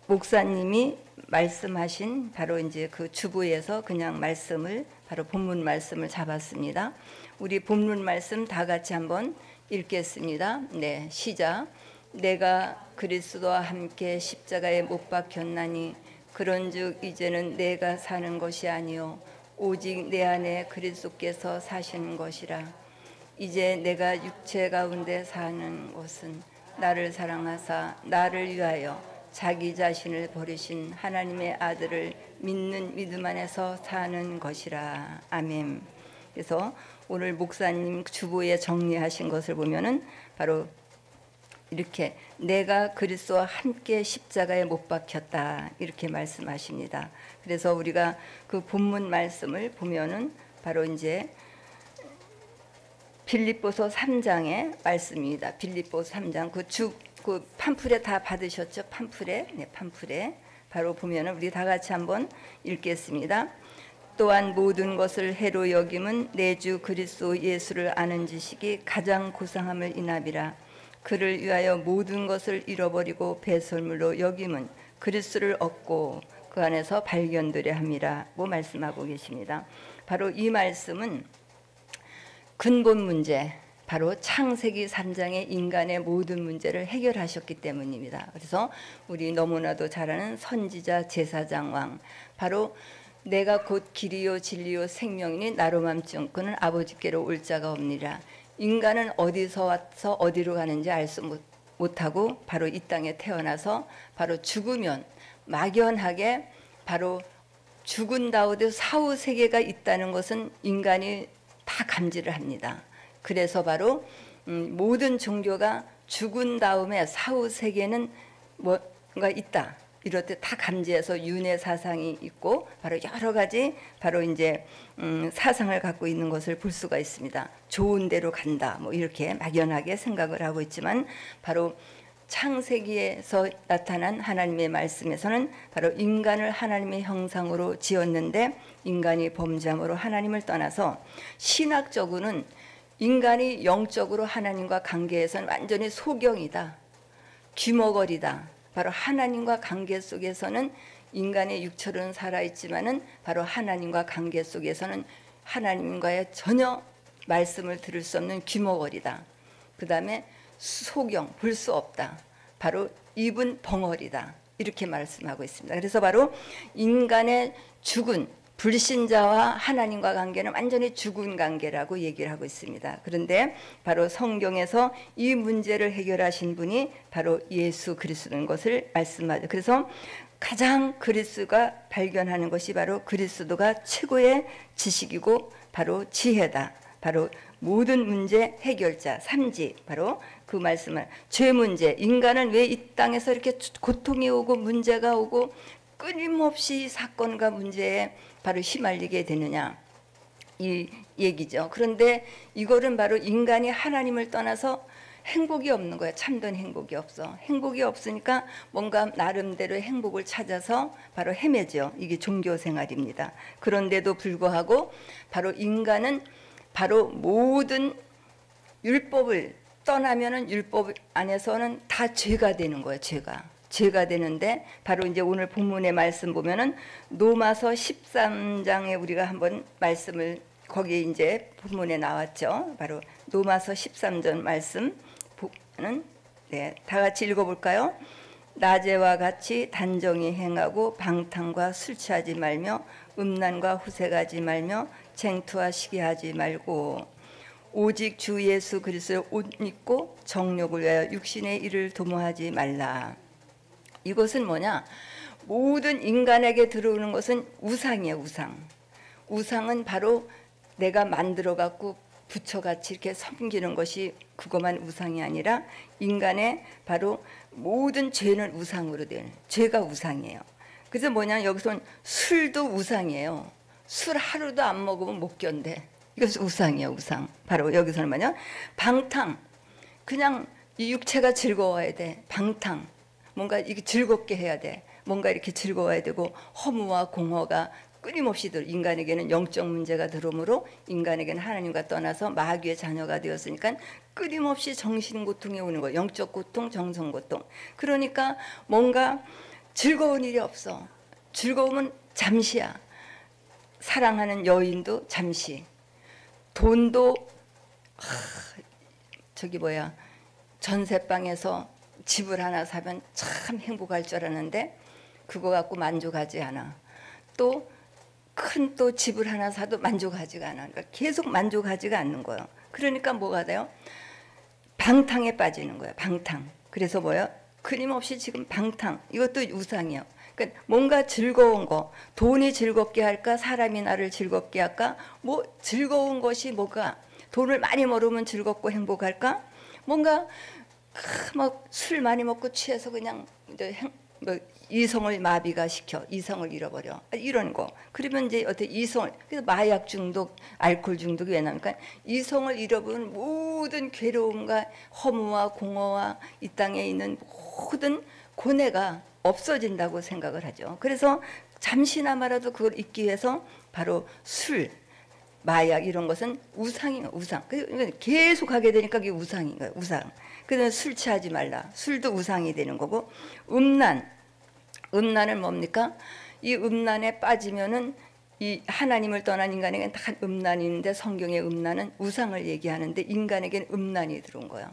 목사님이 말씀하신 바로 이제 그 주부에서 그냥 말씀을 바로 본문 말씀을 잡았습니다. 우리 본문 말씀 다 같이 한번 읽겠습니다. 네, 시작. 내가 그리스도와 함께 십자가에 못 박혔나니 그런즉 이제는 내가 사는 것이 아니요 오직 내 안에 그리스도께서 사시는 것이라. 이제 내가 육체 가운데 사는 것은 나를 사랑하사 나를 위하여 자기 자신을 버리신 하나님의 아들을 믿는 믿음 안에서 사는 것이라. 아멘. 그래서 오늘 목사님 주보에 정리하신 것을 보면은 바로 이렇게 내가 그리스도와 함께 십자가에 못 박혔다 이렇게 말씀하십니다. 그래서 우리가 그 본문 말씀을 보면은 바로 이제 빌립보서 3장의 말씀입니다. 빌립보서 3장 그 팜플렛 다 받으셨죠? 팜플렛. 네, 팜플렛. 바로 보면은 우리 다 같이 한번 읽겠습니다. 또한 모든 것을 해로 여김은 내 주 그리스도 예수를 아는 지식이 가장 고상함을 인하비라. 그를 위하여 모든 것을 잃어버리고 배설물로 여김은 그리스도를 얻고 그 안에서 발견되려 함이라고 말씀하고 계십니다. 바로 이 말씀은 근본 문제, 바로 창세기 3장의 인간의 모든 문제를 해결하셨기 때문입니다. 그래서 우리 너무나도 잘 아는 선지자 제사장 왕, 바로 내가 곧 길이요 진리요 생명이니 나로 맘지 않고는 아버지께로 올 자가 없니라. 인간은 어디서 와서 어디로 가는지 알 수 못하고 바로 이 땅에 태어나서 바로 죽으면 막연하게 바로 죽은 다음에 사후 세계가 있다는 것은 인간이 다 감지를 합니다. 그래서 바로 모든 종교가 죽은 다음에 사후 세계는 뭔가 있다 이럴 때 다 감지해서 윤회 사상이 있고 바로 여러 가지 바로 이제 사상을 갖고 있는 것을 볼 수가 있습니다. 좋은 데로 간다 뭐 이렇게 막연하게 생각을 하고 있지만 바로 창세기에서 나타난 하나님의 말씀에서는 바로 인간을 하나님의 형상으로 지었는데 인간이 범죄함으로 하나님을 떠나서 신학적으로는 인간이 영적으로 하나님과 관계에서는 완전히 소경이다. 귀머거리다. 바로 하나님과 관계 속에서는 인간의 육체로는 살아있지만은 바로 하나님과 관계 속에서는 하나님과의 전혀 말씀을 들을 수 없는 귀머거리다. 그 다음에 소경, 볼 수 없다. 바로 입은 벙어리다. 이렇게 말씀하고 있습니다. 그래서 바로 인간의 죽은 불신자와 하나님과 관계는 완전히 죽은 관계라고 얘기를 하고 있습니다. 그런데 바로 성경에서 이 문제를 해결하신 분이 바로 예수 그리스도인 것을 말씀하죠. 그래서 가장 그리스도가 발견하는 것이 바로 그리스도가 최고의 지식이고 바로 지혜다. 바로 모든 문제 해결자 삼지 바로 그 말씀을 죄 문제 인간은 왜 이 땅에서 이렇게 고통이 오고 문제가 오고 끊임없이 사건과 문제에 바로 휘말리게 되느냐 이 얘기죠. 그런데 이거는 바로 인간이 하나님을 떠나서 행복이 없는 거야. 참된 행복이 없어. 행복이 없으니까 뭔가 나름대로 행복을 찾아서 바로 헤매죠. 이게 종교 생활입니다. 그런데도 불구하고 바로 인간은 바로 모든 율법을 떠나면은 율법 안에서는 다 죄가 되는 거예요. 죄가 되는데 바로 이제 오늘 본문의 말씀 보면은 로마서 13장에 우리가 한번 말씀을 거기 이제 본문에 나왔죠. 바로 로마서 13장 말씀 보면은 네, 다 같이 읽어볼까요? 낮에와 같이 단정히 행하고 방탕과 술 취하지 말며 음란과 후색하지 말며 쟁투와 시기하지 말고 오직 주 예수 그리스도의 옷 입고 정욕을 위하여 육신의 일을 도모하지 말라. 이것은 뭐냐? 모든 인간에게 들어오는 것은 우상이에요. 우상은 바로 내가 만들어 갖고 부처같이 이렇게 섬기는 것이 그것만 우상이 아니라 인간의 바로 모든 죄는 우상으로 된 죄가 우상이에요. 그래서 뭐냐? 여기서는 술도 우상이에요. 술 하루도 안 먹으면 못 견뎌. 이것은 우상이에요. 우상. 바로 여기서는 뭐냐? 방탕. 그냥 이 육체가 즐거워야 돼. 방탕. 뭔가 이게 즐겁게 해야 돼. 뭔가 이렇게 즐거워야 되고 허무와 공허가 끊임없이 인간에게는 영적 문제가 들어오므로 인간에게는 하나님과 떠나서 마귀의 자녀가 되었으니까 끊임없이 정신고통이 오는 거예요. 영적 고통, 정성고통. 그러니까 뭔가 즐거운 일이 없어. 즐거움은 잠시야. 사랑하는 여인도 잠시. 돈도 저기 뭐야, 전세방에서 집을 하나 사면 참 행복할 줄 알았는데 그거 갖고 만족하지 않아. 또 큰 또 집을 하나 사도 만족하지가 않아. 그러니까 계속 만족하지가 않는 거예요. 그러니까 뭐가 돼요? 방탕에 빠지는 거예요. 방탕. 그래서 뭐예요? 끊임없이 지금 방탕. 이것도 우상이에요. 그러니까 뭔가 즐거운 거, 돈이 즐겁게 할까, 사람이 나를 즐겁게 할까, 뭐 즐거운 것이 뭐가, 돈을 많이 벌으면 즐겁고 행복할까? 뭔가 막 술 많이 먹고 취해서 그냥 뭐 이성을 마비가 시켜, 이성을 잃어버려, 이런 거. 그러면 이제 어떻게 이성을, 그래서 마약 중독, 알코올 중독이 왜 나니까 이성을 잃어버린 모든 괴로움과 허무와 공허와 이 땅에 있는 모든 고뇌가 없어진다고 생각을 하죠. 그래서 잠시나마라도 그걸 잊기 위해서 바로 술, 마약 이런 것은 우상이에요. 우상. 계속 하게 되니까 그게 우상인 거예요. 우상. 그래서 술 취하지 말라. 술도 우상이 되는 거고, 음란은 뭡니까? 이 음란에 빠지면은 이 하나님을 떠난 인간에게는 다 음란인데, 성경의 음란은 우상을 얘기하는데 인간에게는 음란이 들어온 거예요.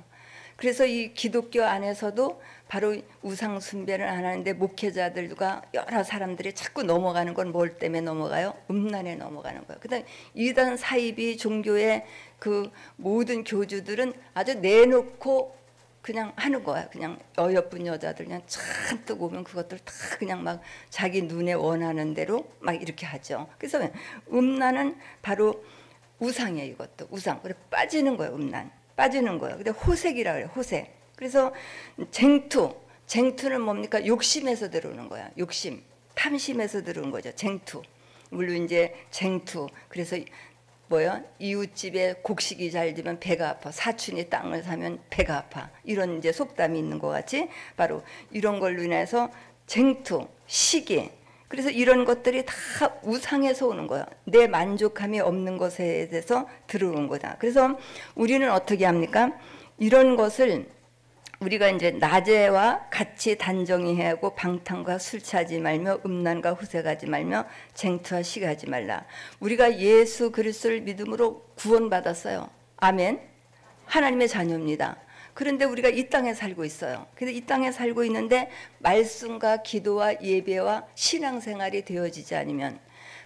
그래서 이 기독교 안에서도 바로 우상 숭배를 안 하는데 목회자들과 여러 사람들이 자꾸 넘어가는 건 뭘 때문에 넘어가요? 음란에 넘어가는 거예요. 그다음 이단 사이비 종교의 그 모든 교주들은 아주 내놓고 그냥 하는 거야. 그냥 어여쁜 여자들 그냥 잔뜩 오면 그것들 다 그냥 막 자기 눈에 원하는 대로 막 이렇게 하죠. 그래서 음란은 바로 우상이에요. 이것도 우상. 그래 빠지는 거예요. 음란. 빠지는 거예요. 근데 호색이라 그래요. 호색. 그래서 쟁투는 뭡니까? 욕심에서 들어오는 거야. 욕심, 탐심에서 들어오는 거죠. 쟁투. 물론 이제 쟁투. 그래서 뭐야? 이웃집에 곡식이 잘 되면 배가 아파. 사촌이 땅을 사면 배가 아파. 이런 이제 속담이 있는 것 같이 바로 이런 걸로 인해서 쟁투, 시기. 그래서 이런 것들이 다 우상에서 오는 거예요. 내 만족함이 없는 것에 대해서 들어오는 거다. 그래서 우리는 어떻게 합니까? 이런 것을 우리가 이제 낮에와 같이 단정히 해야 하고, 방탕과 술 취하지 말며 음란과 후색하지 말며 쟁투와 시기하지 말라. 우리가 예수 그리스도를 믿음으로 구원받았어요. 아멘. 하나님의 자녀입니다. 그런데 우리가 이 땅에 살고 있어요. 근데 이 땅에 살고 있는데 말씀과 기도와 예배와 신앙생활이 되어지지 않으면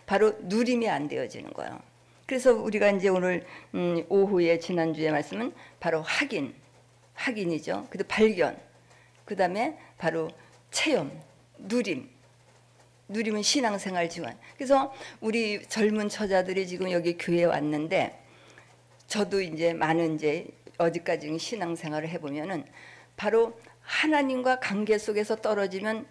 바로 누림이 안 되어지는 거예요. 그래서 우리가 이제 오늘 오후에 지난주에 말씀은 바로 확인이죠. 그다음 발견, 그 다음에 바로 체험, 누림은 신앙생활 지원. 그래서 우리 젊은 처자들이 지금 여기 교회에 왔는데, 저도 이제 많은 이제 어디까지 신앙생활을 해보면은 바로 하나님과 관계 속에서 떨어지면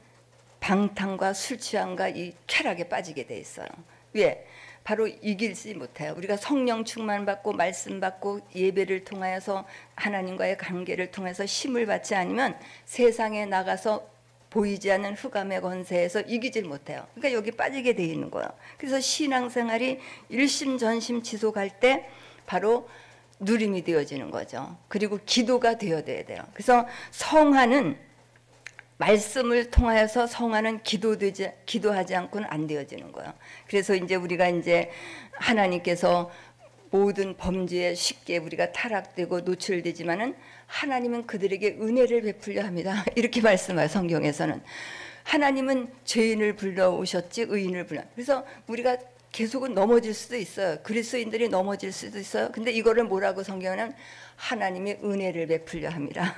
방탕과 술 취함과 이 쾌락에 빠지게 돼 있어요. 왜? 바로 이기지 못해요. 우리가 성령 충만 받고 말씀 받고 예배를 통하여서 하나님과의 관계를 통해서 힘을 받지 않으면 세상에 나가서 보이지 않는 흑암의 권세에서 이기질 못해요. 그러니까 여기 빠지게 돼 있는 거예요. 그래서 신앙생활이 일심전심 지속할 때 바로 누림이 되어지는 거죠. 그리고 기도가 되어야 돼요. 그래서 성화는 말씀을 통하여서 성화는 기도하지 않고는 안 되어지는 거예요. 그래서 이제 우리가 이제 하나님께서 모든 범죄에 쉽게 우리가 타락되고 노출되지만은 하나님은 그들에게 은혜를 베풀려 합니다. 이렇게 말씀해요. 성경에서는 하나님은 죄인을 불러오셨지 의인을 불러. 그래서 우리가 계속은 넘어질 수도 있어요. 그리스도인들이 넘어질 수도 있어요. 근데 이거를 뭐라고 성경은 하나님의 은혜를 베풀려 합니다.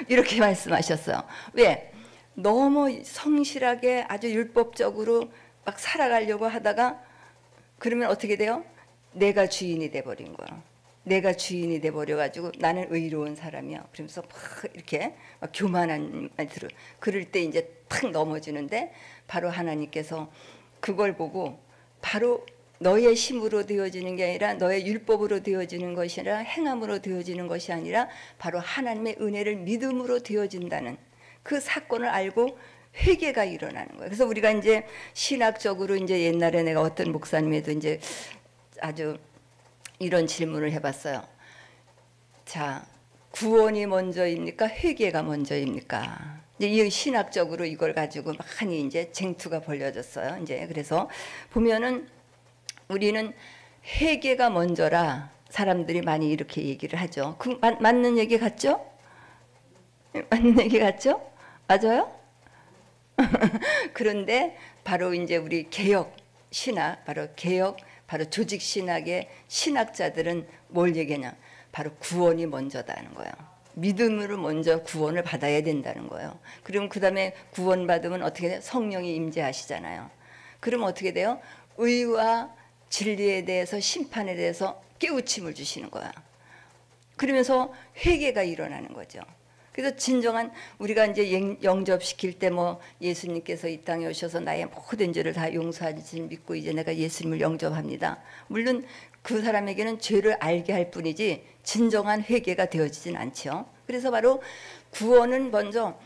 이렇게 말씀하셨어요. 왜? 너무 성실하게 아주 율법적으로 막 살아가려고 하다가 그러면 어떻게 돼요? 내가 주인이 돼버린 거야. 내가 주인이 돼버려가지고 나는 의로운 사람이야. 그러면서 막 이렇게 막 교만한 말 들어. 그럴 때 이제 탁 넘어지는데 바로 하나님께서 그걸 보고 바로 너의 힘으로 되어지는 게 아니라 너의 율법으로 되어지는 것이 아니라 행함으로 되어지는 것이 아니라 바로 하나님의 은혜를 믿음으로 되어진다는 그 사건을 알고 회개가 일어나는 거예요. 그래서 우리가 이제 신학적으로 이제 옛날에 내가 어떤 목사님에도 이제 아주 이런 질문을 해봤어요. 자, 구원이 먼저입니까? 회개가 먼저입니까? 이제 이 신학적으로 이걸 가지고 많이 이제 쟁투가 벌려졌어요. 이제 그래서 보면은 우리는 회개가 먼저라 사람들이 많이 이렇게 얘기를 하죠. 맞는 얘기 같죠? 맞는 얘기 같죠? 맞아요? 그런데 바로 이제 우리 개혁 신학, 바로 조직 신학의 신학자들은 뭘 얘기하냐? 바로 구원이 먼저다는 거예요. 믿음으로 먼저 구원을 받아야 된다는 거예요. 그럼 그 다음에 구원받으면 어떻게 돼요? 성령이 임재하시잖아요. 그러면 어떻게 돼요? 의와 진리에 대해서 심판에 대해서 깨우침을 주시는 거야. 그러면서 회개가 일어나는 거죠. 그래서 진정한 우리가 이제 영접시킬 때 뭐 예수님께서 이 땅에 오셔서 나의 모든 죄를 다 용서하실 믿고 이제 내가 예수님을 영접합니다. 물론 그 사람에게는 죄를 알게 할 뿐이지 진정한 회개가 되어지진 않죠. 그래서 바로 구원은 먼저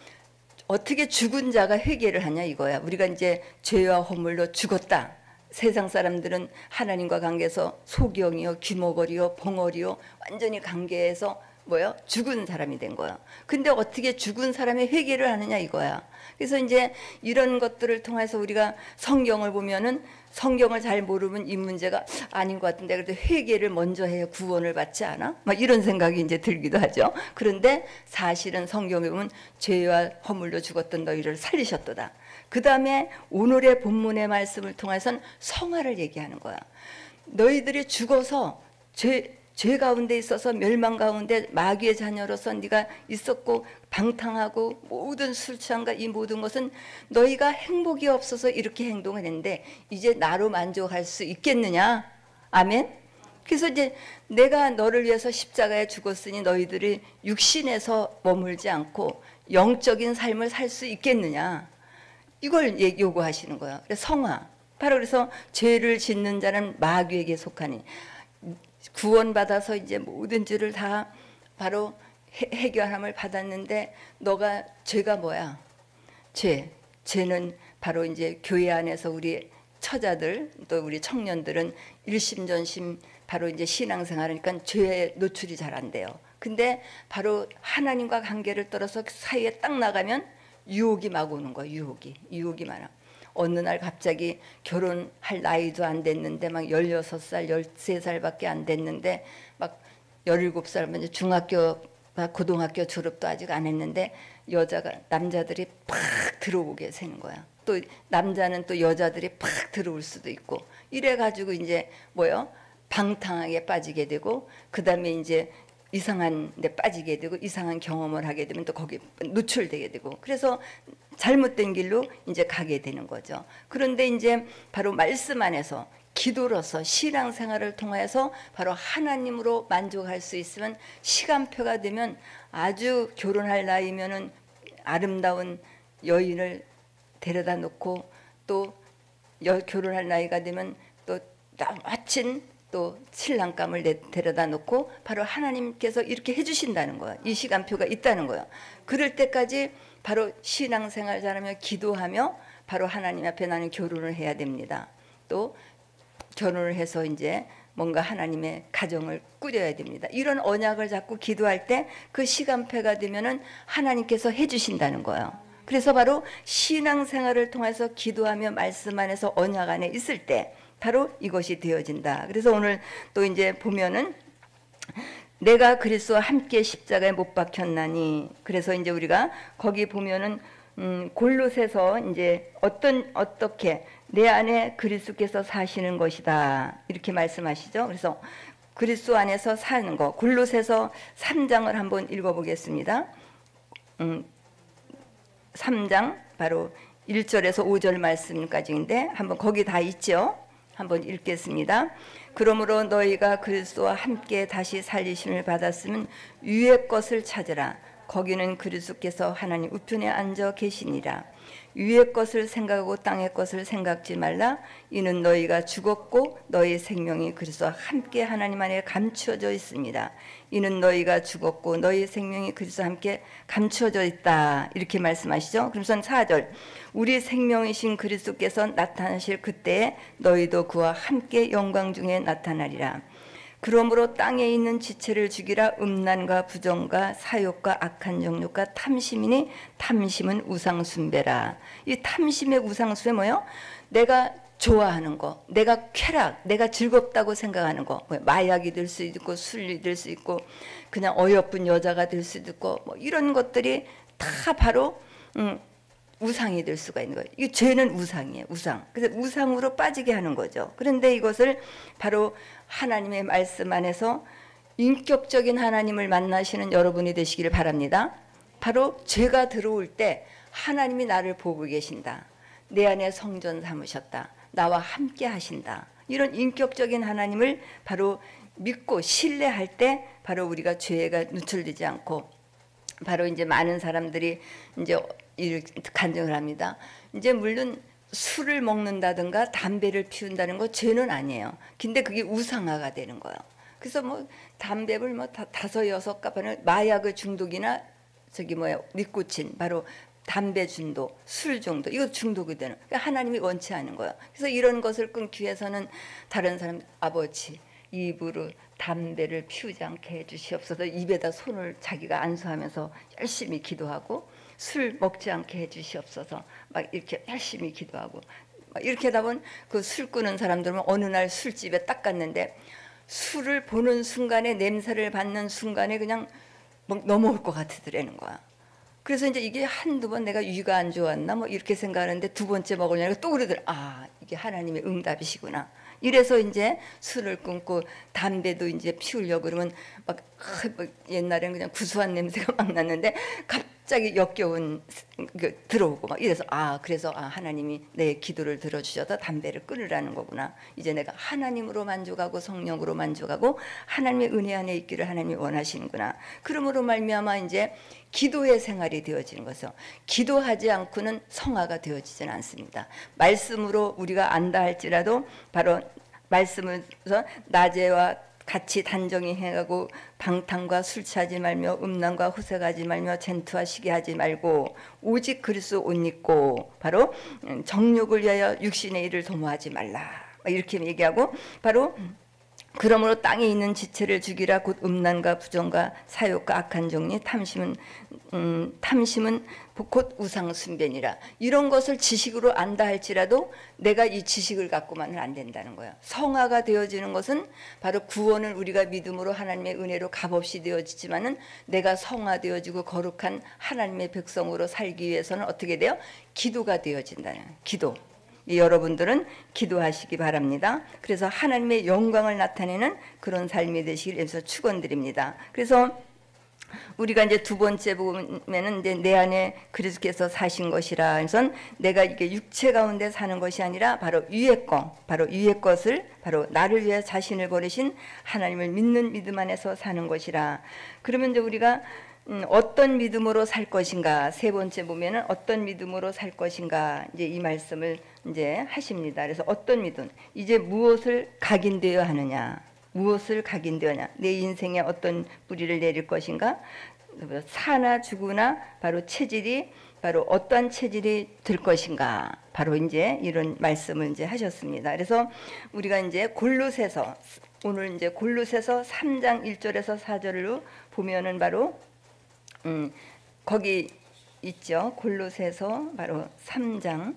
어떻게 죽은 자가 회개를 하냐 이거야. 우리가 이제 죄와 허물로 죽었다. 세상 사람들은 하나님과 관계에서 소경이요, 귀머거리요, 벙어리요 완전히 관계에서 뭐요? 죽은 사람이 된 거야. 근데 어떻게 죽은 사람의 회개를 하느냐 이거야. 그래서 이제 이런 것들을 통해서 우리가 성경을 보면은 성경을 잘 모르면 이 문제가 아닌 것 같은데 그래도 회개를 먼저 해야 구원을 받지 않아? 막 이런 생각이 이제 들기도 하죠. 그런데 사실은 성경에 보면 죄와 허물로 죽었던 너희를 살리셨도다. 그 다음에 오늘의 본문의 말씀을 통해서는 성화를 얘기하는 거야. 너희들이 죽어서 죄 가운데 있어서 멸망 가운데 마귀의 자녀로서 네가 있었고 방탕하고 모든 술 취함과 이 모든 것은 너희가 행복이 없어서 이렇게 행동을 했는데 이제 나로 만족할 수 있겠느냐? 아멘? 그래서 이제 내가 너를 위해서 십자가에 죽었으니 너희들이 육신에서 머물지 않고 영적인 삶을 살 수 있겠느냐? 이걸 요구하시는 거예요. 그래서 성화. 바로 그래서 죄를 짓는 자는 마귀에게 속하니 구원받아서 이제 모든 죄를 다 바로 해결함을 받았는데 너가 죄가 뭐야? 죄는 바로 이제 교회 안에서 우리 처자들 또 우리 청년들은 일심전심 바로 이제 신앙생활하니까 죄에 노출이 잘 안 돼요. 근데 바로 하나님과 관계를 떨어서 사이에 딱 나가면 유혹이 막 오는 거야. 유혹이 많아. 어느 날 갑자기 결혼할 나이도 안 됐는데 막 16살, 13살밖에 안 됐는데 막 17살 중학교, 고등학교 졸업도 아직 안 했는데 남자들이 팍 들어오게 되는 거야. 또 남자는 또 여자들이 팍 들어올 수도 있고 이래 가지고 이제 방탕하게 빠지게 되고 그다음에 이제 이상한 데 빠지게 되고 이상한 경험을 하게 되면 또 거기 노출되게 되고 그래서 잘못된 길로 이제 가게 되는 거죠. 그런데 이제 바로 말씀 안에서 기도로서 신앙생활을 통해서 바로 하나님으로 만족할 수 있으면 시간표가 되면 아주 결혼할 나이면은 아름다운 여인을 데려다 놓고 또 결혼할 나이가 되면 또 마침 또 신랑감을 데려다 놓고 바로 하나님께서 이렇게 해주신다는 거야. 이 시간표가 있다는 거야. 그럴 때까지 바로 신앙생활 잘하며 기도하며 바로 하나님 앞에 나는 결혼을 해야 됩니다. 또 결혼을 해서 이제 뭔가 하나님의 가정을 꾸려야 됩니다. 이런 언약을 잡고 기도할 때 그 시간표가 되면은 하나님께서 해주신다는 거예요. 그래서 바로 신앙생활을 통해서 기도하며 말씀 안에서 언약 안에 있을 때 바로 이것이 되어진다. 그래서 오늘 또 이제 보면은 내가 그리스도와 함께 십자가에 못 박혔나니 그래서 이제 우리가 거기 보면은 골로새서 이제 어떻게 내 안에 그리스도께서 사시는 것이다 이렇게 말씀하시죠. 그래서 그리스도 안에서 사는 거 골로새서 3장을 한번 읽어보겠습니다. 3장 바로 1절에서 5절 말씀까지인데 한번 거기 다 있죠. 한번 읽겠습니다. 그러므로 너희가 그리스도와 함께 다시 살리심을 받았으면 위의 것을 찾으라. 거기는 그리스도께서 하나님 우편에 앉아 계시니라. 위의 것을 생각하고 땅의 것을 생각지 말라. 이는 너희가 죽었고 너희 생명이 그리스도와 함께 하나님 안에 감추어져 있습니다. 이는 너희가 죽었고 너희 생명이 그리스도와 함께 감추어져 있다. 이렇게 말씀하시죠. 그러면서 4절 우리 생명이신 그리스도께서 나타나실 그때에 너희도 그와 함께 영광 중에 나타나리라. 그러므로 땅에 있는 지체를 죽이라. 음란과 부정과 사욕과 악한 정욕과 탐심이니 탐심은 우상숭배라. 이 탐심의 우상숭배 뭐예요? 내가 좋아하는 거, 내가 쾌락, 내가 즐겁다고 생각하는 거, 뭐 마약이 될 수 있고 술이 될 수 있고 그냥 어여쁜 여자가 될 수도 있고 뭐 이런 것들이 다 바로 우상이 될 수가 있는 거예요. 이 죄는 우상이에요. 우상. 그래서 우상으로 빠지게 하는 거죠. 그런데 이것을 바로 하나님의 말씀 안에서 인격적인 하나님을 만나시는 여러분이 되시기를 바랍니다. 바로 죄가 들어올 때 하나님이 나를 보고 계신다. 내 안에 성전 삼으셨다. 나와 함께 하신다. 이런 인격적인 하나님을 바로 믿고 신뢰할 때 바로 우리가 죄가 누출되지 않고 바로 이제 많은 사람들이 이제 이렇게 간증을 합니다. 이제 물론 술을 먹는다든가 담배를 피운다는 거 죄는 아니에요. 근데 그게 우상화가 되는 거예요. 그래서 뭐 담배를 뭐 다섯 여섯 가방을 마약의 중독이나 저기 뭐야 니코틴 바로 담배 중독, 술 중독 이거 중독이 되는. 그러니까 하나님이 원치 않은 거예요. 그래서 이런 것을 끊기 위해서는 다른 사람 아버지 입으로 담배를 피우지 않게 해주시옵소서. 입에다 손을 자기가 안수하면서 열심히 기도하고 술 먹지 않게 해주시옵소서. 막 이렇게 열심히 기도하고 막 이렇게 하다 보면 그 술 끄는 사람들은 어느 날 술집에 딱 갔는데 술을 보는 순간에 냄새를 맡는 순간에 그냥 막 넘어올 것 같으더라는 거야. 그래서 이제 이게 한두 번 내가 위가 안 좋았나 뭐 이렇게 생각하는데 두 번째 먹으려니까 또 그러더라. 아 이게 하나님의 응답이시구나. 이래서 이제 술을 끊고 담배도 이제 피우려고 그러면 막 옛날에는 그냥 구수한 냄새가 막 났는데 갑자기 역겨운 들어오고 막 이래서 그래서 하나님이 내 기도를 들어주셔서 담배를 끊으라는 거구나. 이제 내가 하나님으로 만족하고 성령으로 만족하고 하나님의 은혜 안에 있기를 하나님이 원하시는구나. 그러므로 말미암아 이제 기도의 생활이 되어지는 것이죠. 기도하지 않고는 성화가 되어지지는 않습니다. 말씀으로 우리가 안다 할지라도 바로 말씀에서 낮에와 같이 단정히 행하고 방탕과 술 취하지 말며 음란과 호색하지 말며 젠투와 시기하지 말고 오직 그리스도 옷 입고 바로 정욕을 위하여 육신의 일을 도모하지 말라. 이렇게 얘기하고 바로 그러므로 땅에 있는 지체를 죽이라. 곧 음란과 부정과 사욕과 악한 정리 탐심은 곧 우상 숭배니라. 이런 것을 지식으로 안다 할지라도 내가 이 지식을 갖고만은 안 된다는 거예요. 성화가 되어지는 것은 바로 구원을 우리가 믿음으로 하나님의 은혜로 값없이 되어지지만은 내가 성화되어지고 거룩한 하나님의 백성으로 살기 위해서는 어떻게 돼요? 기도가 되어진다는 기도. 여러분들은 기도하시기 바랍니다. 그래서 하나님의 영광을 나타내는 그런 삶이 되시길 위해서 축원드립니다. 그래서 우리가 이제 두 번째 보면은 이제 내 안에 그리스도께서 사신 것이라. 그래서 내가 이게 육체 가운데 사는 것이 아니라 바로 위의 것, 바로 위의 것을 바로 나를 위해 자신을 버리신 하나님을 믿는 믿음 안에서 사는 것이라. 그러면 이제 우리가 어떤 믿음으로 살 것인가. 세 번째 보면은 어떤 믿음으로 살 것인가. 이제 이 말씀을 이제 하십니다. 그래서 어떤 믿음, 이제 무엇을 각인되어야 하느냐. 무엇을 각인되어냐. 내 인생에 어떤 뿌리를 내릴 것인가. 사나 죽으나 바로 체질이 바로 어떠한 체질이 될 것인가. 바로 이제 이런 말씀을 이제 하셨습니다. 그래서 우리가 이제 골로새서 오늘 이제 골로새서 3장 1절에서 4절로 보면은 바로 거기 있죠. 골로새서 바로 3장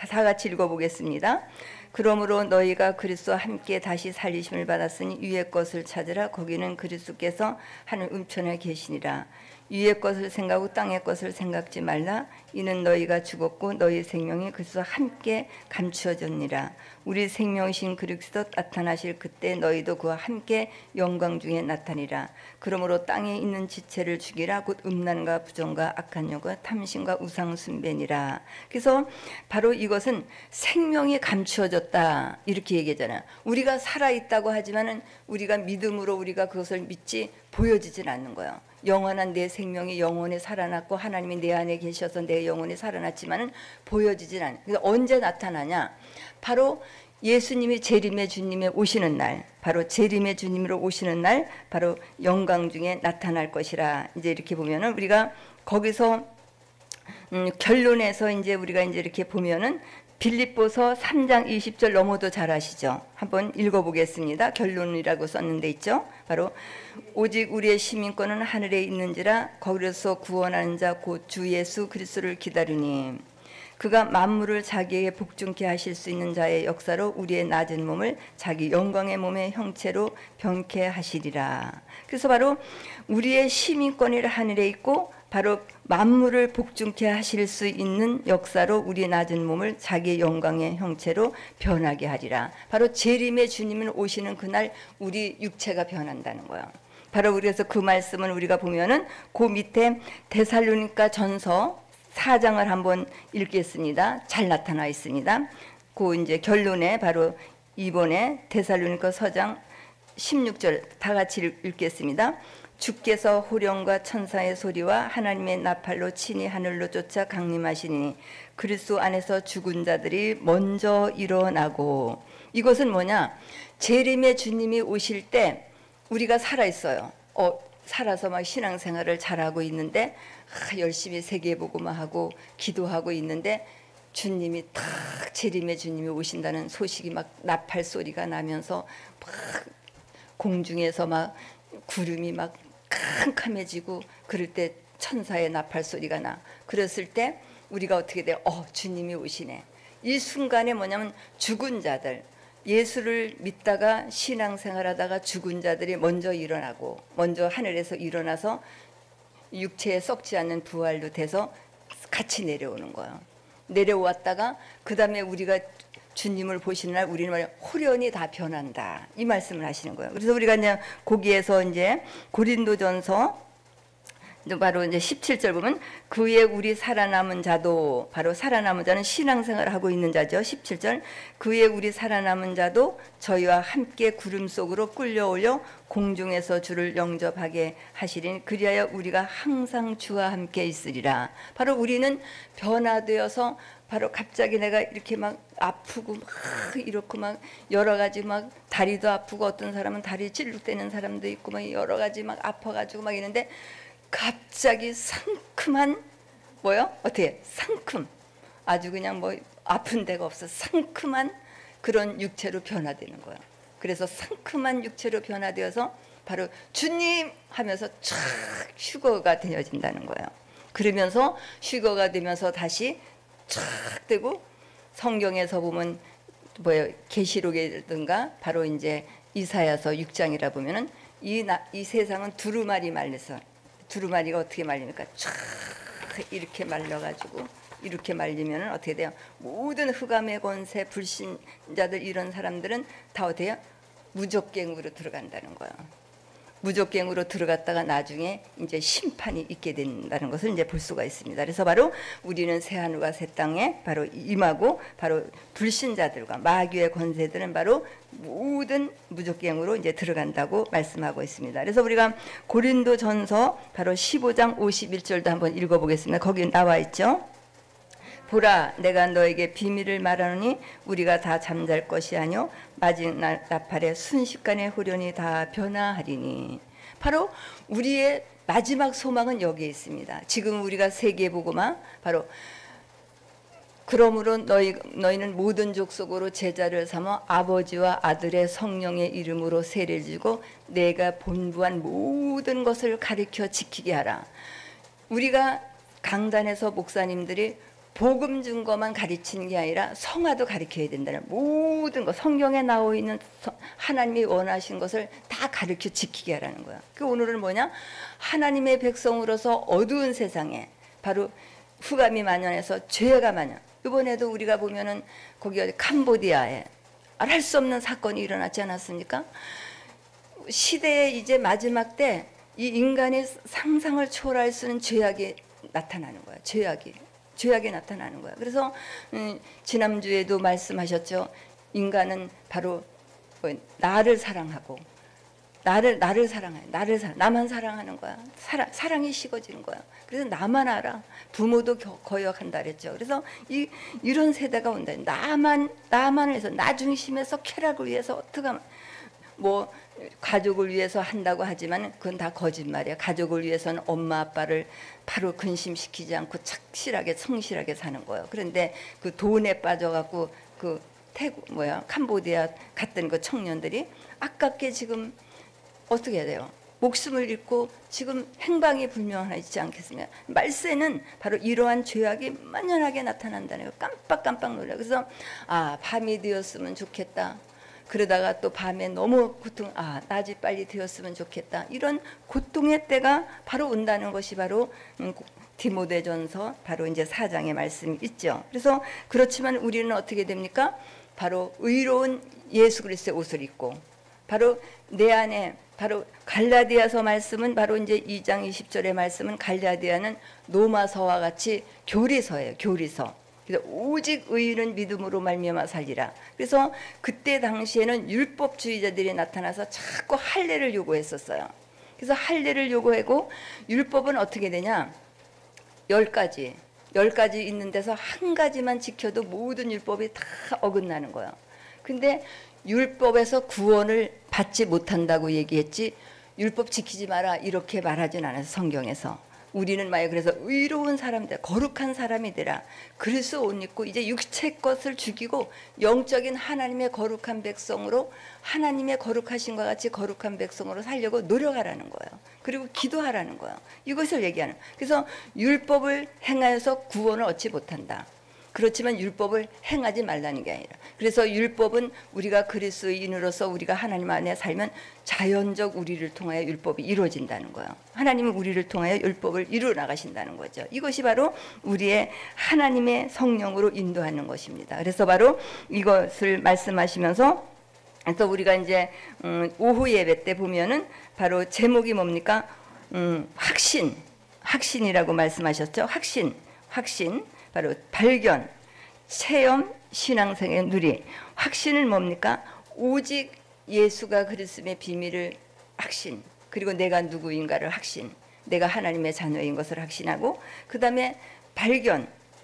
다 같이 읽어보겠습니다. 그러므로 너희가 그리스도와 함께 다시 살리심을 받았으니 위의 것을 찾으라. 거기는 그리스도께서 하늘 음천에 계시니라. 위의 것을 생각하고 땅의 것을 생각지 말라. 이는 너희가 죽었고 너희 생명이 그리스도와 함께 감추어졌니라. 우리 생명이신 그리스도 나타나실 그때 너희도 그와 함께 영광 중에 나타니라. 그러므로 땅에 있는 지체를 죽이라. 곧 음란과 부정과 악한 욕과 탐심과 우상 숭배니라. 그래서 바로 이것은 생명이 감추어졌다 이렇게 얘기하잖아요. 우리가 살아있다고 하지만은 우리가 믿음으로 우리가 그것을 믿지 보여지진 않는 거예요. 영원한 내 생명이 영원히 살아났고 하나님이 내 안에 계셔서 내 영혼이 살아났지만은 보여지진 않아요. 그래서 언제 나타나냐? 바로 예수님이 재림의 주님에 오시는 날, 바로 재림의 주님으로 오시는 날, 바로 영광 중에 나타날 것이라. 이제 이렇게 보면은 우리가 거기서 결론에서 이제 우리가 이제 이렇게 보면은 빌립보서 3장 20절 넘어도 잘 아시죠? 한번 읽어보겠습니다. 결론이라고 썼는데 있죠. 바로 오직 우리의 시민권은 하늘에 있는지라 거기서 구원하는 자 곧 주 예수 그리스도를 기다리니 그가 만물을 자기에게 복종케 하실 수 있는 자의 역사로 우리의 낮은 몸을 자기 영광의 몸의 형체로 변케 하시리라. 그래서 바로 우리의 시민권이 하늘에 있고 바로 만물을 복종케 하실 수 있는 역사로 우리의 낮은 몸을 자기의 영광의 형체로 변하게 하리라. 바로 재림의 주님은 오시는 그날 우리 육체가 변한다는 거예요. 바로 그래서 그 말씀은 우리가 보면은 그 밑에 데살로니가 전서 4장을 한번 읽겠습니다. 잘 나타나 있습니다. 그 이제 결론에 바로 이번에 데살로니가 서장 16절 다 같이 읽겠습니다. 주께서 호령과 천사의 소리와 하나님의 나팔로 친히 하늘로 쫓아 강림하시니 그리스도 안에서 죽은 자들이 먼저 일어나고. 이것은 뭐냐? 재림의 주님이 오실 때 우리가 살아 있어요. 살아서 막 신앙생활을 잘하고 있는데 열심히 세계복음화 하고 기도하고 있는데 주님이 탁 재림의 주님이 오신다는 소식이 막 나팔 소리가 나면서 막 공중에서 막 구름이 막 캄캄해지고 그럴 때 천사의 나팔 소리가 나. 그랬을 때 우리가 어떻게 돼요? 주님이 오시네. 이 순간에 뭐냐면 죽은 자들, 예수를 믿다가 신앙생활하다가 죽은 자들이 먼저 일어나고 먼저 하늘에서 일어나서 육체에 썩지 않는 부활로 돼서 같이 내려오는 거예요. 내려왔다가 그 다음에 우리가 주님을 보시는 날 우리는 호련히 다 변한다. 이 말씀을 하시는 거예요. 그래서 우리가 이제 거기에서 이제 고린도전서 바로 이제 17절 보면 그의 우리 살아남은 자도, 바로 살아남은 자는 신앙생활을 하고 있는 자죠. 17절 그의 우리 살아남은 자도 저희와 함께 구름 속으로 끌려올려 공중에서 주를 영접하게 하시리니 그리하여 우리가 항상 주와 함께 있으리라. 바로 우리는 변화되어서 바로 갑자기 내가 이렇게 막 아프고 막 이렇고 막 여러 가지 막 다리도 아프고 어떤 사람은 다리 찔룩대는 사람도 있고 막 여러 가지 막 아파가지고 막 이런데 갑자기 상큼한 어떻게 상큼 아주 그냥 뭐 아픈 데가 없어 상큼한 그런 육체로 변화되는 거예요. 그래서 상큼한 육체로 변화되어서 바로 주님 하면서 촥 휴거가 되어진다는 거예요. 그러면서 휴거가 되면서 다시 촥 되고 성경에서 보면 계시록이든가 바로 이제 이사야서 6장이라 보면은 이 세상은 두루마리 말려서 두루마리가 어떻게 말립니까? 쫙 이렇게 말려가지고 이렇게 말리면 어떻게 돼요? 모든 흑암의 권세 불신자들 이런 사람들은 다 어때요? 무적갱으로 들어간다는 거예요. 무적갱으로 들어갔다가 나중에 이제 심판이 있게 된다는 것을 이제 볼 수가 있습니다. 그래서 바로 우리는 새 하늘과 새 땅에 바로 임하고 바로 불신자들과 마귀의 권세들은 바로 모든 무적갱으로 이제 들어간다고 말씀하고 있습니다. 그래서 우리가 고린도전서 바로 15장 51절도 한번 읽어보겠습니다. 거기 나와 있죠. 보라 내가 너에게 비밀을 말하노니 우리가 다 잠잘 것이 아니요 마지막 나팔에 순식간에 호련히 다 변화하리니. 바로 우리의 마지막 소망은 여기에 있습니다. 지금 우리가 세계복음화 바로 그러므로 너희는 모든 족속으로 제자를 삼아 아버지와 아들의 성령의 이름으로 세례를 주고 내가 본부한 모든 것을 가르쳐 지키게 하라. 우리가 강단에서 목사님들이 복음 준 것만 가르치는 게 아니라 성화도 가르쳐야 된다는 모든 것 성경에 나와 있는 하나님이 원하신 것을 다 가르쳐 지키게 하라는 거야. 그 오늘은 뭐냐? 하나님의 백성으로서 어두운 세상에 바로 흑암이 만연해서 죄가 만연. 이번에도 우리가 보면은 거기 캄보디아에 알 수 없는 사건이 일어났지 않았습니까? 시대의 이제 마지막 때 이 인간의 상상을 초월할 수 있는 죄악이 나타나는 거야. 죄악이 나타나는 거야. 그래서 지난주에도 말씀하셨죠. 인간은 바로 나를 사랑하고 나를 사랑해. 나만 사랑하는 거야. 사랑이 식어지는 거야. 그래서 나만 알아. 부모도 거역한다 그랬죠. 그래서 이런 세대가 온다. 나만을 해서 나 중심에서 쾌락을 위해서 어떻게 하면 뭐 가족을 위해서 한다고 하지만 그건 다 거짓말이야. 가족을 위해서는 엄마 아빠를 바로 근심시키지 않고 착실하게 성실하게 사는 거예요. 그런데 그 돈에 빠져갖고 그 캄보디아 갔던 그 청년들이 아깝게 지금 어떻게 해야 돼요? 목숨을 잃고 지금 행방이 불명하지 않겠습니까? 말세는 바로 이러한 죄악이 만연하게 나타난다는 거 깜빡깜빡 놀라. 그래서 밤이 되었으면 좋겠다. 그러다가 또 밤에 너무 낮이 빨리 되었으면 좋겠다. 이런 고통의 때가 바로 온다는 것이 바로 디모데전서 바로 이제 4장의 말씀이 있죠. 그래서 그렇지만 우리는 어떻게 됩니까? 바로 의로운 예수 그리스도의 옷을 입고 바로 내 안에 바로 갈라디아서 말씀은 바로 이제 2장 20절의 말씀은 갈라디아는 로마서와 같이 교리서예요. 교리서. 그래서 오직 의인은 믿음으로 말미암아 살리라. 그래서 그때 당시에는 율법주의자들이 나타나서 자꾸 할례를 요구했었어요. 그래서 할례를 요구하고 율법은 어떻게 되냐? 10가지 있는 데서 한 가지만 지켜도 모든 율법이 다 어긋나는 거예요. 근데 율법에서 구원을 받지 못한다고 얘기했지 율법 지키지 마라 이렇게 말하진 않아서 성경에서 우리는 만약 그래서 의로운 사람들 거룩한 사람이 되라. 그래서 옷 입고 이제 육체 것을 죽이고 영적인 하나님의 거룩한 백성으로 하나님의 거룩하신과 같이 거룩한 백성으로 살려고 노력하라는 거예요. 그리고 기도하라는 거예요. 이것을 얘기하는. 그래서 율법을 행하여서 구원을 얻지 못한다. 그렇지만 율법을 행하지 말라는 게 아니라 그래서 율법은 우리가 그리스도인으로서 우리가 하나님 안에 살면 자연적 우리를 통하여 율법이 이루어진다는 거예요. 하나님은 우리를 통하여 율법을 이루어 나가신다는 거죠. 이것이 바로 우리의 하나님의 성령으로 인도하는 것입니다. 그래서 바로 이것을 말씀하시면서 그래서 우리가 이제 오후 예배 때 보면은 바로 제목이 뭡니까? 확신이라고 말씀하셨죠. 확신 바로 발견, 체험, 신앙생의 누리. 확신은 뭡니까? 오직 예수가 그리스도의 비밀을 확신, 그리고 내가 누구인가를 확신, 내가 하나님의 자녀인 것을 확신하고 그 다음에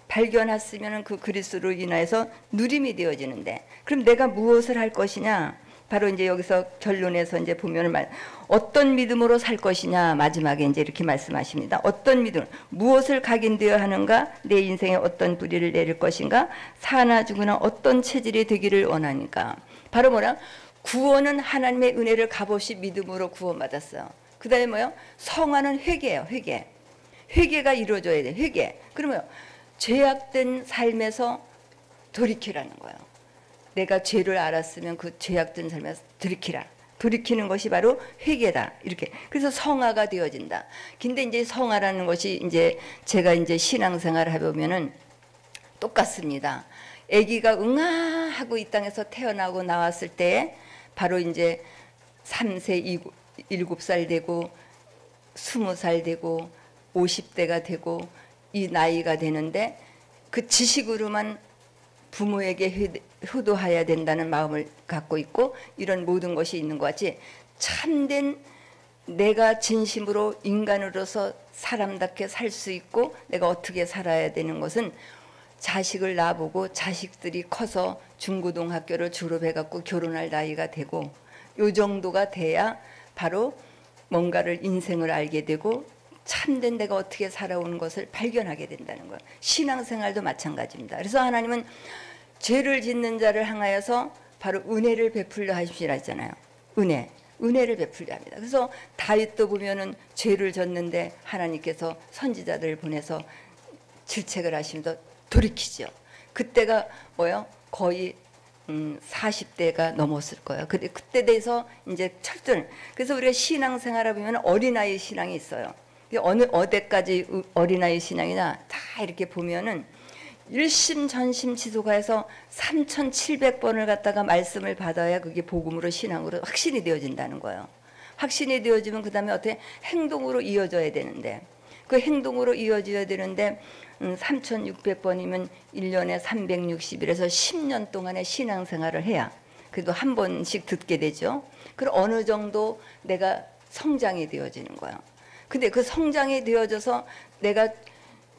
발견했으면 그 그리스도로 인하여서 누림이 되어지는데 그럼 내가 무엇을 할 것이냐? 바로 이제 여기서 결론에서 이제 보면은 어떤 믿음으로 살 것이냐 마지막에 이제 이렇게 말씀하십니다. 어떤 믿음, 무엇을 각인되어 하는가, 내 인생에 어떤 뿌리를 내릴 것인가, 사나 죽으나 어떤 체질이 되기를 원하니까. 바로 뭐라? 구원은 하나님의 은혜를 값없이 믿음으로 구원받았어요. 그 다음에 뭐요? 성화는 회개예요. 회개가 이루어져야 돼. 회개. 그러면 죄악된 삶에서 돌이키라는 거예요. 내가 죄를 알았으면 그 죄악된 삶에서 돌이키는 것이 바로 회개다. 이렇게. 그래서 성화가 되어진다. 근데 이제 성화라는 것이 이제 제가 이제 신앙생활을 해보면은 똑같습니다. 아기가 응아하고 이 땅에서 태어나고 나왔을 때 바로 이제 3세, 7살 되고 20살 되고 50대가 되고 이 나이가 되는데 그 지식으로만 부모에게 효도해야 된다는 마음을 갖고 있고 이런 모든 것이 있는 것 같이 참된 내가 진심으로 인간으로서 사람답게 살 수 있고 내가 어떻게 살아야 되는 것은 자식을 낳아보고 자식들이 커서 중고등학교를 졸업해갖고 결혼할 나이가 되고 요 정도가 돼야 바로 뭔가를 인생을 알게 되고 참된 내가 어떻게 살아오는 것을 발견하게 된다는 거예요. 신앙생활도 마찬가지입니다. 그래서 하나님은 죄를 짓는 자를 향하여서 바로 은혜를 베풀려 하십시오 했잖아요. 은혜를 베풀려 합니다. 그래서 다윗도 보면은 죄를 졌는데 하나님께서 선지자들을 보내서 질책을 하시면서 돌이키죠. 그때가 뭐요? 거의 40대가 넘었을 거예요. 그때 돼서 이제 철들. 그래서 우리가 신앙생활을 보면 어린아이 신앙이 있어요. 어디까지 어린아이 신앙이냐 다 이렇게 보면은 일심 전심 지속하여서 3,700번을 갖다가 말씀을 받아야 그게 복음으로 신앙으로 확신이 되어진다는 거예요. 확신이 되어지면 그 다음에 어떻게 행동으로 이어져야 되는데 그 행동으로 이어져야 되는데 3,600번이면 1년에 360일에서 10년 동안의 신앙생활을 해야 그래도 한 번씩 듣게 되죠. 그럼 어느 정도 내가 성장이 되어지는 거예요. 근데 그 성장이 되어져서 내가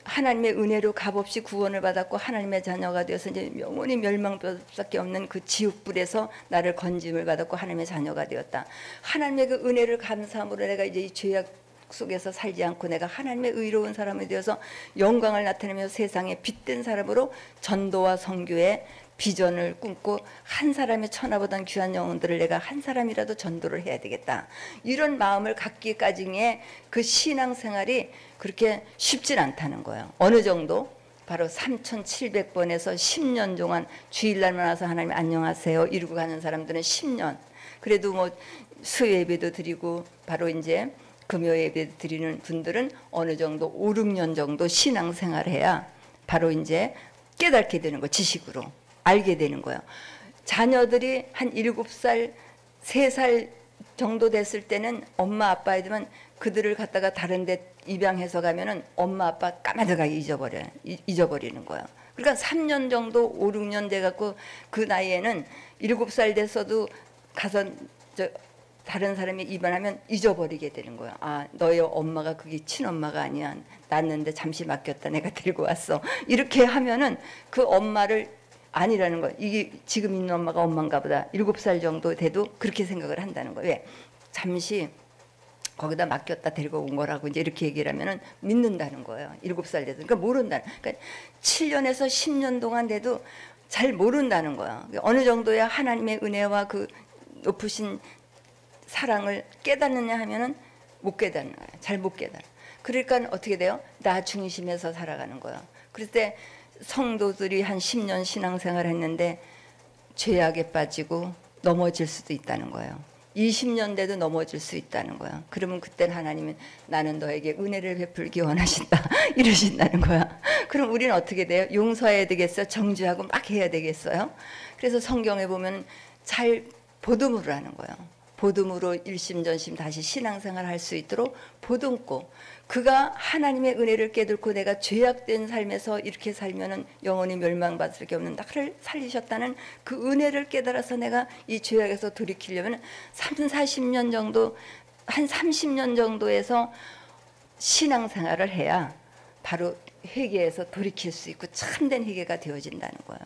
하나님의 은혜로 값없이 구원을 받았고 하나님의 자녀가 되어서 이제 영원히 멸망밖에 없는 그 지옥불에서 나를 건짐을 받았고 하나님의 자녀가 되었다. 하나님의 그 은혜를 감사함으로 내가 이제 이 죄악 속에서 살지 않고 내가 하나님의 의로운 사람이 되어서 영광을 나타내며 세상에 빛된 사람으로 전도와 선교의 비전을 꿈고 한 사람의 천하보단 귀한 영혼들을 내가 한 사람이라도 전도를 해야 되겠다. 이런 마음을 갖기까지의 그 신앙생활이 그렇게 쉽진 않다는 거예요. 어느 정도? 바로 3700번에서 10년 동안 주일날만 와서 하나님 안녕하세요 이러고 가는 사람들은 10년. 그래도 뭐 수요예배도 드리고 바로 이제 금요예배 드리는 분들은 어느 정도 5, 6년 정도 신앙생활을 해야 바로 이제 깨닫게 되는 거, 지식으로 알게 되는 거예요. 자녀들이 한 7살, 3살 정도 됐을 때는 엄마 아빠 애들은 그들을 갖다가 다른 데 입양해서 가면은 엄마 아빠 까마득하게 잊어버리는 거예요. 그러니까 3년 정도 5, 6년 돼갖고 그 나이에는 7살 됐어도 가서 다른 사람이 입양하면 잊어버리게 되는 거예요. 아, 너의 엄마가 그게 친엄마가 아니야. 낳았는데 잠시 맡겼다. 내가 데리고 왔어. 이렇게 하면은 그 엄마를 아니라는 거예요. 이게 지금 있는 엄마가 엄마인가 보다. 7살 정도 돼도 그렇게 생각을 한다는 거예요. 왜? 잠시 거기다 맡겼다 데리고 온 거라고 이제 이렇게 얘기를 하면은 믿는다는 거예요. 7살 돼도. 그러니까 모른다는. 그러니까 7년에서 10년 동안 돼도 잘 모른다는 거예요. 어느 정도야 하나님의 은혜와 그 높으신 사랑을 깨닫느냐 하면은 못 깨닫는 거예요. 잘 못 깨달아. 그러니까 어떻게 돼요? 나 중심에서 살아가는 거예요. 그럴 때 성도들이 한 10년 신앙생활 했는데 죄악에 빠지고 넘어질 수도 있다는 거예요. 20년 돼도 넘어질 수 있다는 거예요. 그러면 그때는 하나님은 나는 너에게 은혜를 베풀기 원하신다 이러신다는 거야. 그럼 우리는 어떻게 돼요? 용서해야 되겠어요? 정죄하고 막 해야 되겠어요? 그래서 성경에 보면 잘 보듬으로 하는 거예요. 보듬으로 일심전심 다시 신앙생활 할 수 있도록 보듬고, 그가 하나님의 은혜를 깨닫고 내가 죄악된 삶에서 이렇게 살면은 영원히 멸망받을 수밖에 없는 나를 살리셨다는 그 은혜를 깨달아서 내가 이 죄악에서 돌이키려면 40년 정도, 한 30년 정도에서 신앙생활을 해야 바로 회개에서 돌이킬 수 있고 참된 회개가 되어진다는 거예요.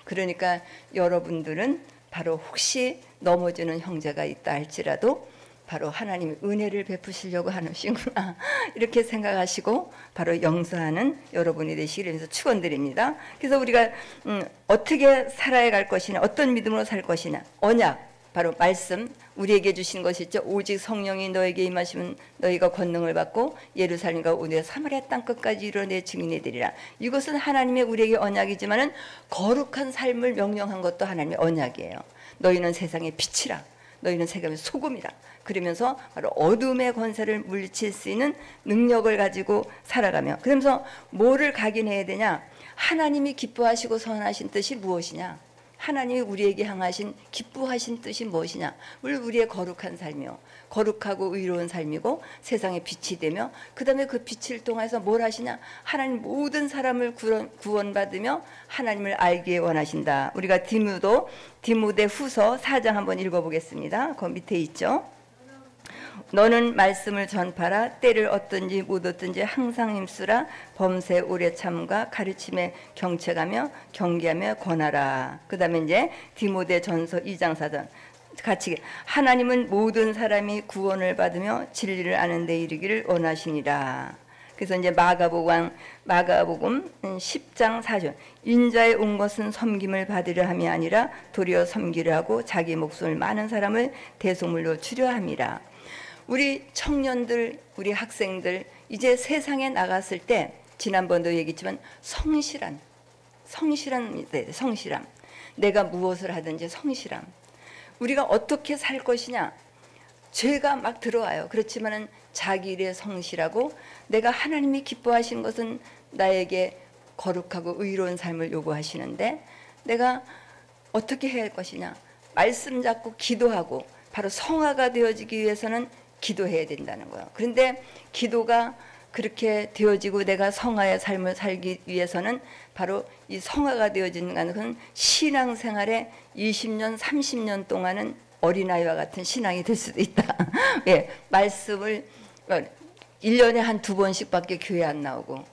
그러니까 여러분들은 바로 혹시 넘어지는 형제가 있다 할지라도 바로 하나님의 은혜를 베푸시려고 하시구나 이렇게 생각하시고 바로 용서하는 여러분이 되시기를 위해서 축원드립니다. 그래서 우리가 어떻게 살아야 갈 것이냐, 어떤 믿음으로 살 것이냐, 언약, 바로 말씀 우리에게 주신 것이 있죠. 오직 성령이 너에게 임하시면 너희가 권능을 받고 예루살렘과 오늘 사마리아 땅 끝까지 이르러 내 증인이 되리라. 이것은 하나님의 우리에게 언약이지만은 거룩한 삶을 명령한 것도 하나님의 언약이에요. 너희는 세상의 빛이라, 너희는 세상의 소금이라. 그러면서 바로 어둠의 권세를 물리칠 수 있는 능력을 가지고 살아가며, 그러면서 뭐를 각인해야 되냐? 하나님이 기뻐하시고 선하신 뜻이 무엇이냐? 하나님이 우리에게 향하신 기뻐하신 뜻이 무엇이냐? 우리의 거룩한 삶이요, 거룩하고 의로운 삶이고 세상의 빛이 되며, 그 다음에 그 빛을 통해서 뭘 하시냐? 하나님 모든 사람을 구원받으며 하나님을 알기에 원하신다. 우리가 디모데 후서 4장 한번 읽어보겠습니다. 그 밑에 있죠. 너는 말씀을 전파라. 때를 얻든지 못 얻든지 항상 힘쓰라. 범세 오래 참과 가르침에 경책하며 경계하며 권하라. 그 다음에 이제 디모데 전서 2장 4장 같이, 하나님은 모든 사람이 구원을 받으며 진리를 아는 데 이르기를 원하시니라. 그래서 이제 마가복음 10장 4절, 인자에 온 것은 섬김을 받으려 함이 아니라 도리어 섬기려 하고 자기 목숨을 많은 사람을 대속물로 주려 함이라. 우리 청년들, 우리 학생들 이제 세상에 나갔을 때 지난번도 얘기했지만 성실함. 내가 무엇을 하든지 성실함. 우리가 어떻게 살 것이냐? 죄가 막 들어와요. 그렇지만은 자기 일에 성실하고, 내가 하나님이 기뻐하시는 것은 나에게 거룩하고 의로운 삶을 요구하시는데 내가 어떻게 해야 할 것이냐? 말씀 잡고 기도하고, 바로 성화가 되어지기 위해서는 기도해야 된다는 거예요. 그런데 기도가 그렇게 되어지고 내가 성화의 삶을 살기 위해서는 바로 이 성화가 되어지는 것은 신앙생활에 20년, 30년 동안은 어린아이와 같은 신앙이 될 수도 있다. 예, 말씀을 1년에 한 2번씩밖에 교회 안 나오고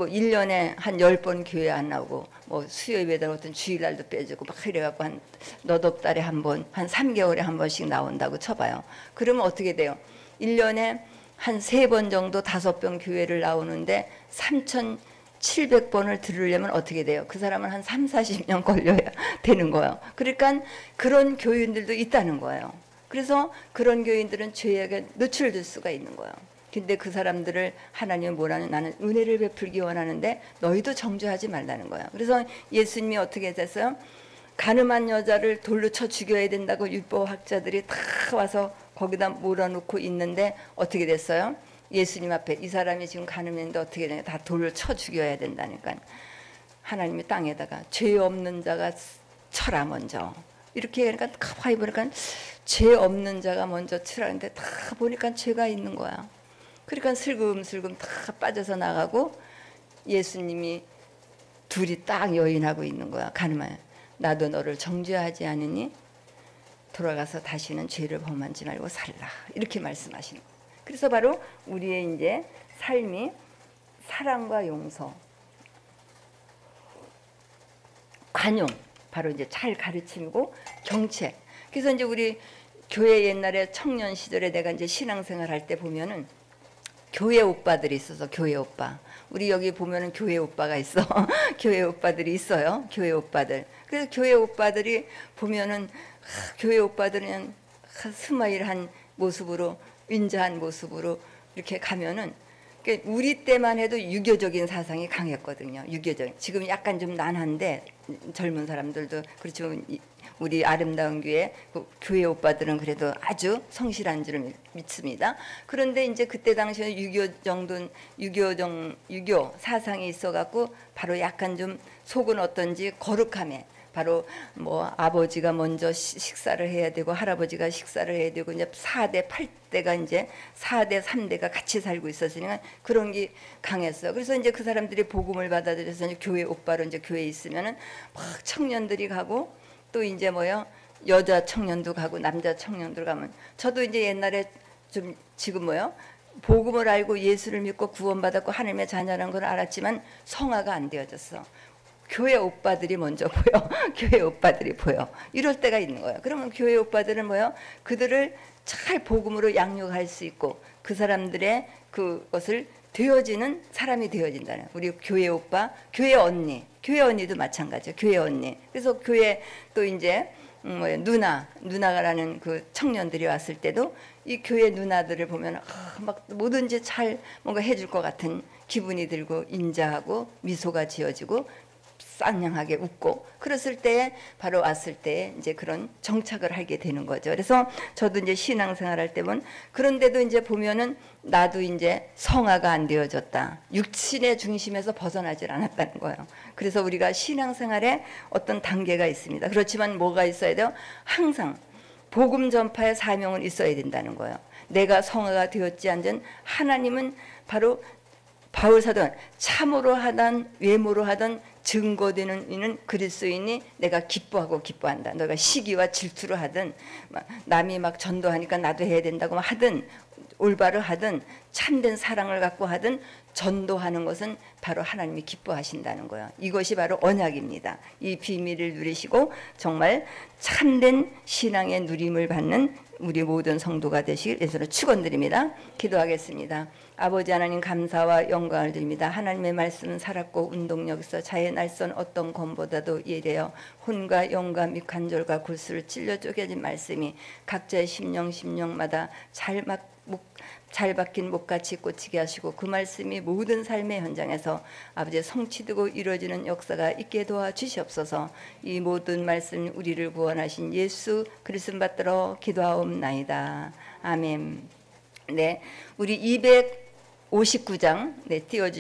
뭐 1년에 한 10번 교회 안 나오고 뭐 수요일에다 어떤 주일날도 빼주고 막 이래갖고 한 너덟 달에 한 번, 한 3개월에 한 번씩 나온다고 쳐봐요. 그러면 어떻게 돼요? 1년에 한 3번 정도 5번 교회를 나오는데 3,700번을 들으려면 어떻게 돼요? 그 사람은 한 3, 40년 걸려야 되는 거예요. 그러니까 그런 교인들도 있다는 거예요. 그래서 그런 교인들은 죄악에 노출될 수가 있는 거예요. 근데 그 사람들을 하나님은 뭐라는, 나는 은혜를 베풀기 원하는데 너희도 정죄하지 말라는 거예요. 그래서 예수님이 어떻게 됐어요? 가늠한 여자를 돌로 쳐 죽여야 된다고 율법학자들이 다 와서 거기다 몰아놓고 있는데 어떻게 됐어요? 예수님 앞에 이 사람이 지금 가늠했는데 어떻게 되냐? 다 돌로 쳐 죽여야 된다니까. 하나님이 땅에다가 죄 없는 자가 쳐라 먼저. 이렇게 하니까 가만히 보니까 죄 없는 자가 먼저 치라는데 다 보니까 죄가 있는 거야. 그러니까 슬금슬금 다 빠져서 나가고 예수님이 둘이 딱 여인하고 있는 거야. 가늠하여 나도 너를 정죄하지 않으니 돌아가서 다시는 죄를 범하지 말고 살라. 이렇게 말씀하시는 거예요. 그래서 바로 우리의 이제 삶이 사랑과 용서, 관용, 바로 이제 잘 가르치고 경책. 그래서 이제 우리 교회 옛날에 청년 시절에 내가 이제 신앙생활 할 때 보면은 교회 오빠들이 있어서 교회 오빠. 우리 여기 보면은 교회 오빠가 있어. 교회 오빠들이 있어요. 교회 오빠들. 그래서 교회 오빠들이 보면은 교회 오빠들은 스마일한 모습으로 인자한 모습으로 이렇게 가면은 우리 때만 해도 유교적인 사상이 강했거든요. 유교적. 지금 약간 좀 난한데 젊은 사람들도 그렇지만 우리 아름다운 교회 오빠들은 그래도 아주 성실한 줄 믿습니다. 그런데 이제 그때 당시에 유교 사상이 있어갖고 바로 약간 좀 속은 어떤지 거룩함에 바로 뭐 아버지가 먼저 식사를 해야 되고 할아버지가 식사를 해야 되고 이제 4대 8대가 이제 4대 3대가 같이 살고 있었으니까 그런 게 강했어요. 그래서 이제 그 사람들이 복음을 받아들여서 이제 교회 오빠로 이제 교회에 있으면은 막 청년들이 가고 또 이제 뭐요 여자 청년도 가고 남자 청년도 가면 저도 이제 옛날에 좀 지금 뭐요 복음을 알고 예수를 믿고 구원받았고 하나님의 자녀라는 걸 알았지만 성화가 안 되어졌어. 교회 오빠들이 먼저 보여. 교회 오빠들이 보여. 이럴 때가 있는 거예요. 그러면 교회 오빠들은 뭐요? 그들을 잘 복음으로 양육할 수 있고 그 사람들의 그것을 되어지는 사람이 되어진다는. 우리 교회 오빠, 교회 언니도 마찬가지예요. 교회 언니. 그래서 교회 또 이제 누나라는 그 청년들이 왔을 때도 이 교회 누나들을 보면 막 뭐든지 잘 뭔가 해줄 것 같은 기분이 들고 인자하고 미소가 지어지고 쌍냥하게 웃고 그랬을 때에 바로 왔을 때 이제 그런 정착을 하게 되는 거죠. 그래서 저도 이제 신앙생활 할 때 보면 그런데도 이제 보면은 나도 이제 성화가 안 되어졌다. 육신의 중심에서 벗어나질 않았다는 거예요. 그래서 우리가 신앙생활에 어떤 단계가 있습니다. 그렇지만 뭐가 있어야 돼요? 항상 복음 전파의 사명은 있어야 된다는 거예요. 내가 성화가 되었지 않든 하나님은 바로 바울 사도는 참으로 하든 외모로 하든 증거되는 이는 그리스도인이 내가 기뻐한다. 너가 시기와 질투로 하든 남이 막 전도하니까 나도 해야 된다고 하든 올바로 하든 참된 사랑을 갖고 하든 전도하는 것은 바로 하나님이 기뻐하신다는 거예요. 이것이 바로 언약입니다. 이 비밀을 누리시고 정말 참된 신앙의 누림을 받는 우리 모든 성도가 되시길 예수로 축원드립니다. 기도하겠습니다. 아버지 하나님 감사와 영광을 드립니다. 하나님의 말씀은 살았고 운동력 있어 자의 날선 어떤 검보다도 예리하여 혼과 영과 및 관절과 골수를 찔러 쪼개진 말씀이 각자의 심령마다 잘 박힌 목같이 꽂히게 하시고 그 말씀이 모든 삶의 현장에서 아버지의 성취되고 이루어지는 역사가 있게 도와주시옵소서. 이 모든 말씀 우리를 구원하신 예수 그리스도 받들어 기도하옵나이다. 아멘. 네, 우리 259장 띄워주시면